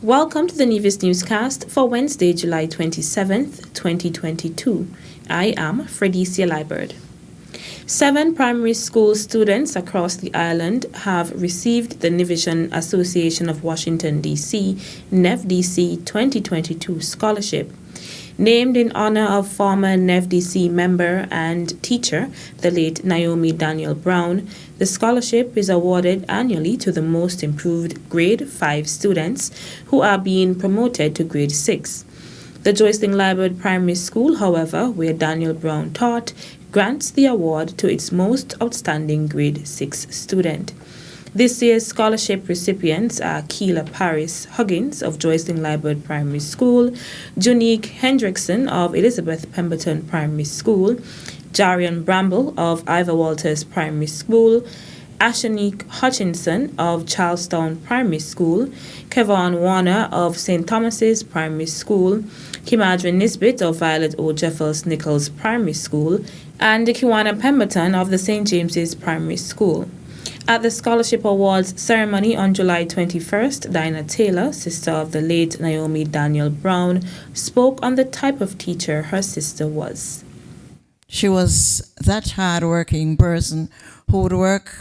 Welcome to the Nevis Newscast for Wednesday, July 27th, 2022. I am Fredicia Liebert. 7 primary school students across the island have received the Nevisian Association of Washington, D.C. NEVDC 2022 Scholarship. Named in honor of former NEVDC member and teacher, the late Naomi Daniel-Browne, the scholarship is awarded annually to the most improved grade 5 students who are being promoted to grade 6. The Joycelyn Liebert Primary School, however, where Daniel-Browne taught, grants the award to its most outstanding grade 6 student. This year's scholarship recipients are Keela Paris Huggins of Joycelyn Liebert Primary School, Junique Hendrickson of Elizabeth Pemberton Primary School, Jarian Bramble of Ivor Walters Primary School, Ashanique Hutchinson of Charlestown Primary School, Kevon Warner of St. Thomas's Primary School, Kimadra Nisbet of Violet O. Jeffers Nichols Primary School, and Kiwana Pemberton of the St. James's Primary School. At the Scholarship Awards ceremony on July 21st, Dinah Taylor, sister of the late Naomi Daniel-Browne, spoke on the type of teacher her sister was. She was that hard-working person who would work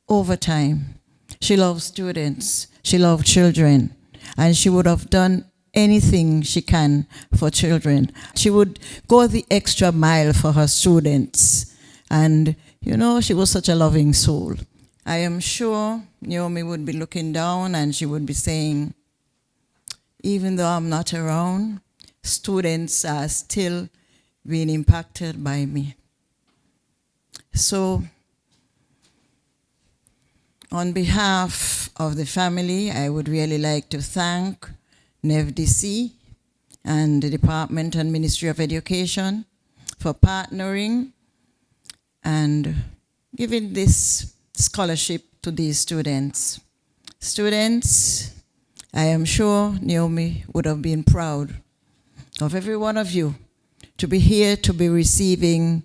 overtime. She loved students, she loved children, and she would have done anything she can for children. She would go the extra mile for her students, and she was such a loving soul. I am sure Naomi would be looking down and she would be saying, even though I'm not around, students are still being impacted by me. So, on behalf of the family, I would really like to thank NEVDC and the Department and Ministry of Education for partnering and giving this scholarship to these students. Students, I am sure Naomi would have been proud of every one of you to be here to be receiving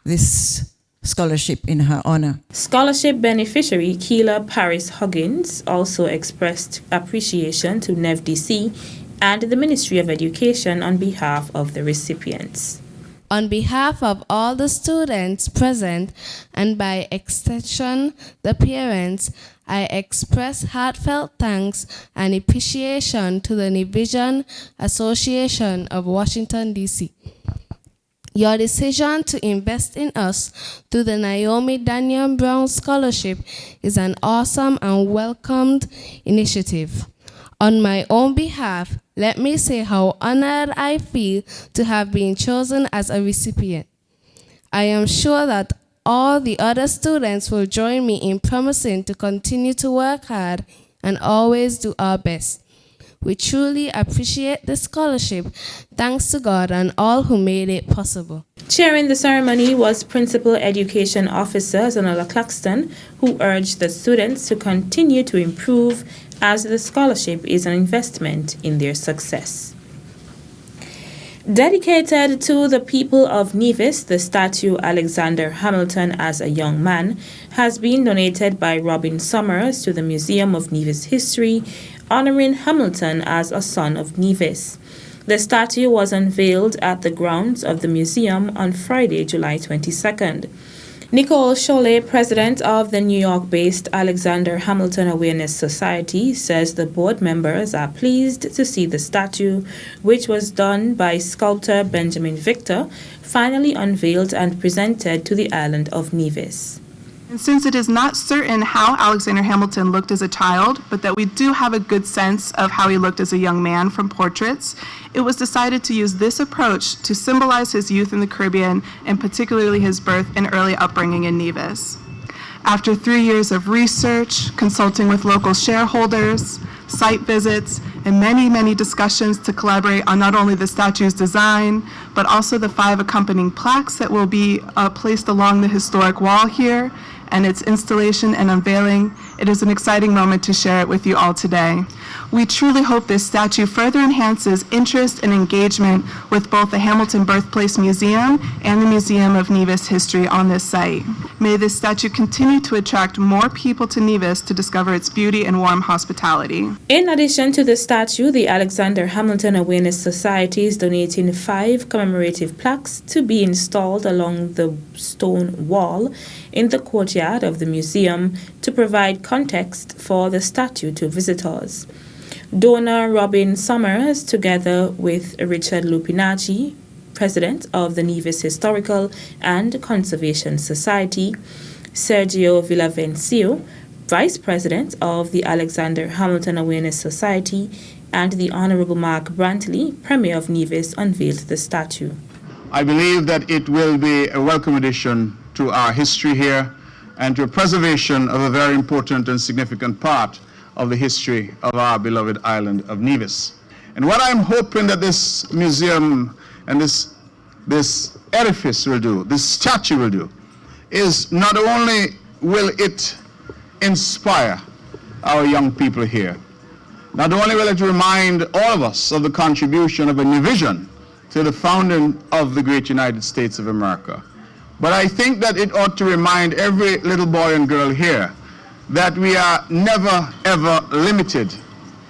this scholarship in her honor. Scholarship beneficiary Keela Paris Huggins also expressed appreciation to NEVDC and the Ministry of Education on behalf of the recipients. On behalf of all the students present, and by extension the parents, I express heartfelt thanks and appreciation to the Nevisian Association of Washington, D.C. Your decision to invest in us through the Naomi Daniel-Browne Scholarship is an awesome and welcomed initiative. On my own behalf, let me say how honored I feel to have been chosen as a recipient. I am sure that all the other students will join me in promising to continue to work hard and always do our best. We truly appreciate the scholarship. Thanks to God and all who made it possible. Chairing the ceremony was Principal Education Officer Zanola Claxton, who urged the students to continue to improve as the scholarship is an investment in their success. Dedicated to the people of Nevis, the statue Alexander Hamilton as a young man has been donated by Robin Summers to the Museum of Nevis History, honoring Hamilton as a son of Nevis. The statue was unveiled at the grounds of the museum on Friday, July 22nd. Nicole Cholet, president of the New York-based Alexander Hamilton Awareness Society, says the board members are pleased to see the statue, which was done by sculptor Benjamin Victor, finally unveiled and presented to the island of Nevis. And since it is not certain how Alexander Hamilton looked as a child, but that we do have a good sense of how he looked as a young man from portraits, it was decided to use this approach to symbolize his youth in the Caribbean, and particularly his birth and early upbringing in Nevis. After 3 years of research, consulting with local shareholders, site visits, and many discussions to collaborate on not only the statue's design, but also the 5 accompanying plaques that will be placed along the historic wall here, and its installation and unveiling, it is an exciting moment to share it with you all today. We truly hope this statue further enhances interest and engagement with both the Hamilton Birthplace Museum and the Museum of Nevis History on this site. May this statue continue to attract more people to Nevis to discover its beauty and warm hospitality. In addition to the statue, the Alexander Hamilton Awareness Society is donating 5 commemorative plaques to be installed along the stone wall in the courtyard of the museum to provide context for the statue to visitors. Donor Robin Summers, together with Richard Lupinacci, President of the Nevis Historical and Conservation Society, Sergio Villavencio, Vice President of the Alexander Hamilton Awareness Society, and the Honorable Mark Brantley, Premier of Nevis, unveiled the statue. I believe that it will be a welcome addition to our history here and to a preservation of a very important and significant part of the history of our beloved island of Nevis. And what I'm hoping that this museum and this edifice will do, this statue will do, is not only will it inspire our young people here, not only will it remind all of us of the contribution of a Nevisian to the founding of the great United States of America, but I think that it ought to remind every little boy and girl here that we are never ever limited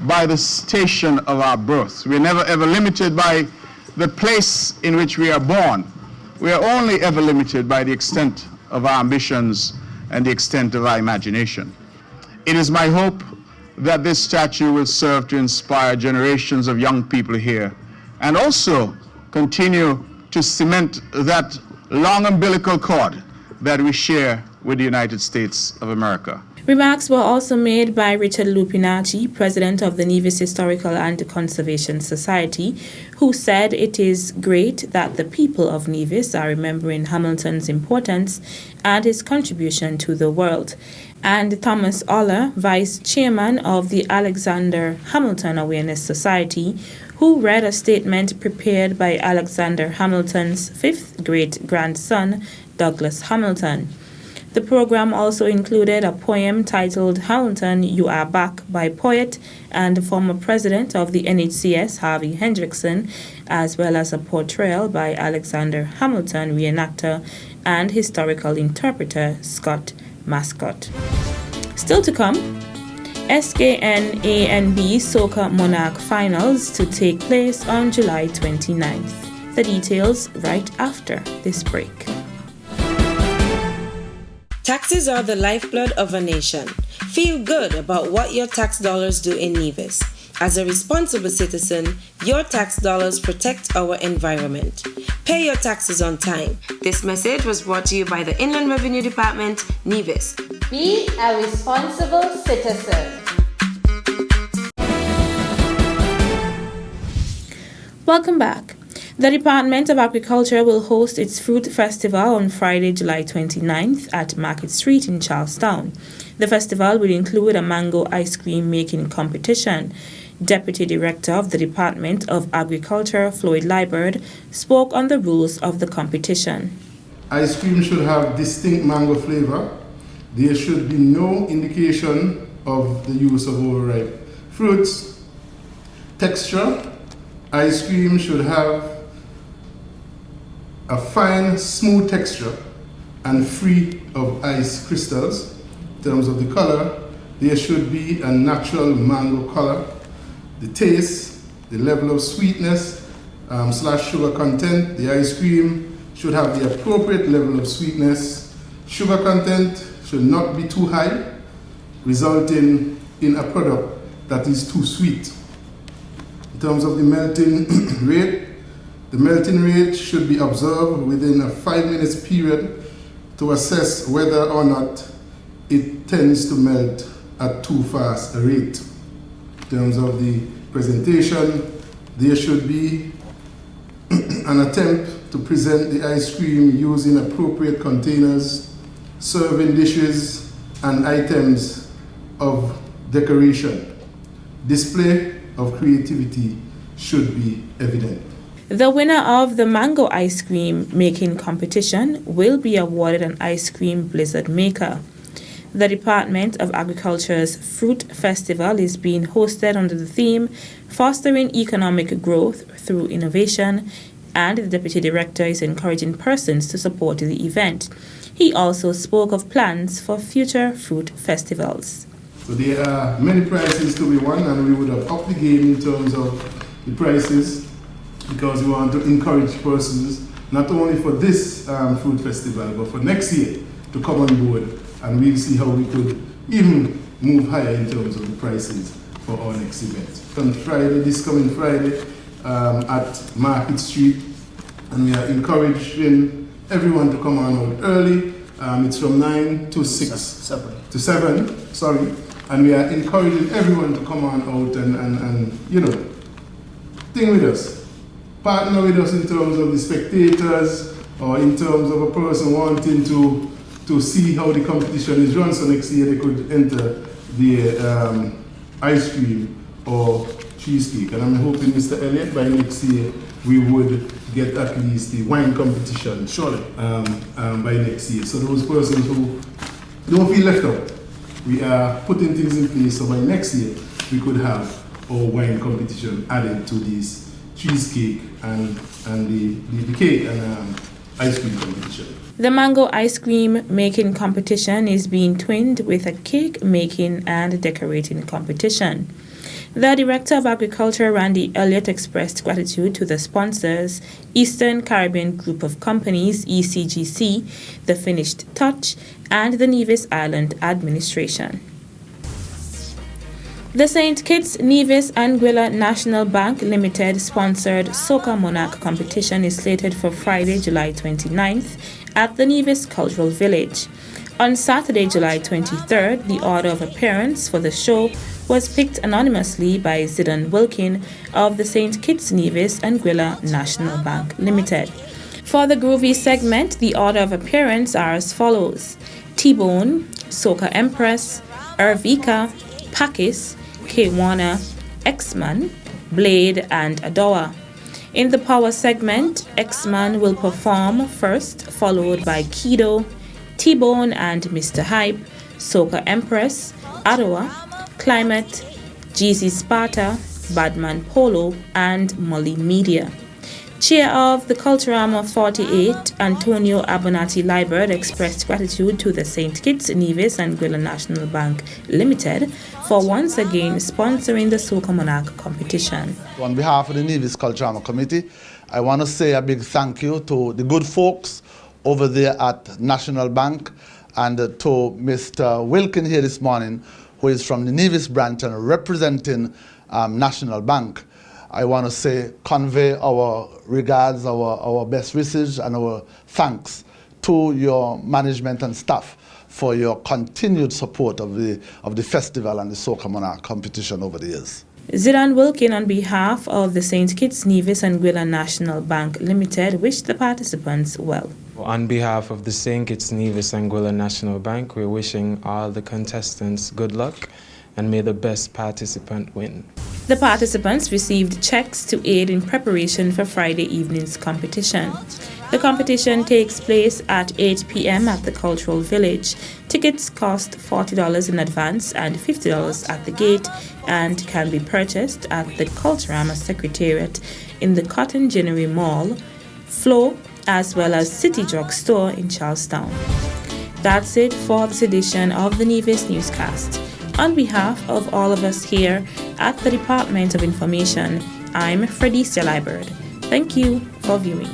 by the station of our birth. We are never ever limited by the place in which we are born. We are only ever limited by the extent of our ambitions and the extent of our imagination. It is my hope that this statue will serve to inspire generations of young people here and also continue to cement that long umbilical cord that we share with the United States of America. Remarks were also made by Richard Lupinacci, President of the Nevis Historical and Conservation Society, who said it is great that the people of Nevis are remembering Hamilton's importance and his contribution to the world. And Thomas Oller, Vice Chairman of the Alexander Hamilton Awareness Society, who read a statement prepared by Alexander Hamilton's 5th great-grandson, Douglas Hamilton. The program also included a poem titled Hamilton, You Are Back by poet and former president of the NHCS, Harvey Hendrickson, as well as a portrayal by Alexander Hamilton reenactor and historical interpreter Scott Mascott. Still to come, SKN A and B Soca Monarch Finals to take place on July 29th. The details right after this break. Taxes are the lifeblood of a nation. Feel good about what your tax dollars do in Nevis. As a responsible citizen, your tax dollars protect our environment. Pay your taxes on time. This message was brought to you by the Inland Revenue Department, Nevis. Be a responsible citizen. Welcome back. The Department of Agriculture will host its Fruit Festival on Friday, July 29th at Market Street in Charlestown. The festival will include a mango ice cream making competition. Deputy Director of the Department of Agriculture, Floyd Liburd, spoke on the rules of the competition. Ice cream should have distinct mango flavor. There should be no indication of the use of overripe fruits. Texture. Ice cream should have a fine, smooth texture and free of ice crystals. In terms of the color, there should be a natural mango color. The taste, the level of sweetness / sugar content, the ice cream should have the appropriate level of sweetness. Sugar content should not be too high, resulting in a product that is too sweet. In terms of the melting rate, the melting rate should be observed within a 5 minutes period to assess whether or not it tends to melt at too fast a rate. In terms of the presentation, there should be an attempt to present the ice cream using appropriate containers, serving dishes, and items of decoration. Display of creativity should be evident. The winner of the mango ice cream making competition will be awarded an ice cream blizzard maker. The Department of Agriculture's Fruit Festival is being hosted under the theme Fostering Economic Growth Through Innovation, and the Deputy Director is encouraging persons to support the event. He also spoke of plans for future fruit festivals. So there are many prizes to be won, and we would have upped the game in terms of the prices because we want to encourage persons not only for this fruit festival but for next year to come on board, and we'll see how we could even move higher in terms of the prices for our next event. On Friday, this coming Friday, at Market Street, and we are encouraging everyone to come on out early. It's from 9 to 7, sorry, and we are encouraging everyone to come on out and you know, thing with us, partner with us in terms of the spectators or in terms of a person wanting to see how the competition is run, so next year they could enter the ice cream or cheesecake. And I'm hoping, Mr. Elliott, by next year we would get at least the wine competition, surely, by next year. So those persons who don't feel left out, we are putting things in place so by next year we could have our wine competition added to this cheesecake and the cake and ice cream competition. The mango ice cream making competition is being twinned with a cake making and decorating competition. The Director of Agriculture, Randy Elliott, expressed gratitude to the sponsors, Eastern Caribbean Group of Companies, ECGC, the Finished Touch, and the Nevis Island Administration. The St. Kitts, Nevis, Anguilla National Bank Limited sponsored Soca Monarch competition is slated for Friday, July 29th at the Nevis Cultural Village. On Saturday, July 23rd, the order of appearance for the show was picked anonymously by Zidan Wilkin of the St. Kitts, Nevis, Anguilla National Bank Limited. For the groovy segment, the order of appearance are as follows: T-Bone, Soca Empress, Ervika, Pakis, K-Wana, X-Man, Blade, and Adoa. In the power segment, X-Man will perform first, followed by Kido, T-Bone and Mr. Hype, Soca Empress, Adoa, Climate, GZ Sparta, Badman Polo, and Molly Media. Chair of the Culturama 48, Antonio Abonati Liebert, expressed gratitude to the St. Kitts, Nevis, and Anguilla National Bank Limited for once again sponsoring the Soca Monarch competition. On behalf of the Nevis Culturama Committee, I want to say a big thank you to the good folks over there at National Bank and to Mr. Wilkin here this morning, who is from the Nevis branch and representing National Bank. I want to say, convey our regards, our best wishes and our thanks to your management and staff for your continued support of the festival and the Soca Monarch competition over the years. Zidan Wilkin, on behalf of the St. Kitts, Nevis, and Anguilla National Bank Limited, wished the participants well. On behalf of the St. Kitts, Nevis, and Anguilla National Bank, we're wishing all the contestants good luck and may the best participant win. The participants received checks to aid in preparation for Friday evening's competition. The competition takes place at 8 p.m. at the Cultural Village. Tickets cost $40 in advance and $50 at the gate and can be purchased at the Culturama Secretariat in the Cotton Ginnery Mall, Flow, as well as City Drug Store in Charlestown. That's it for this edition of the Nevis Newscast. On behalf of all of us here at the Department of Information, I'm Fredicia Liebert. Thank you for viewing.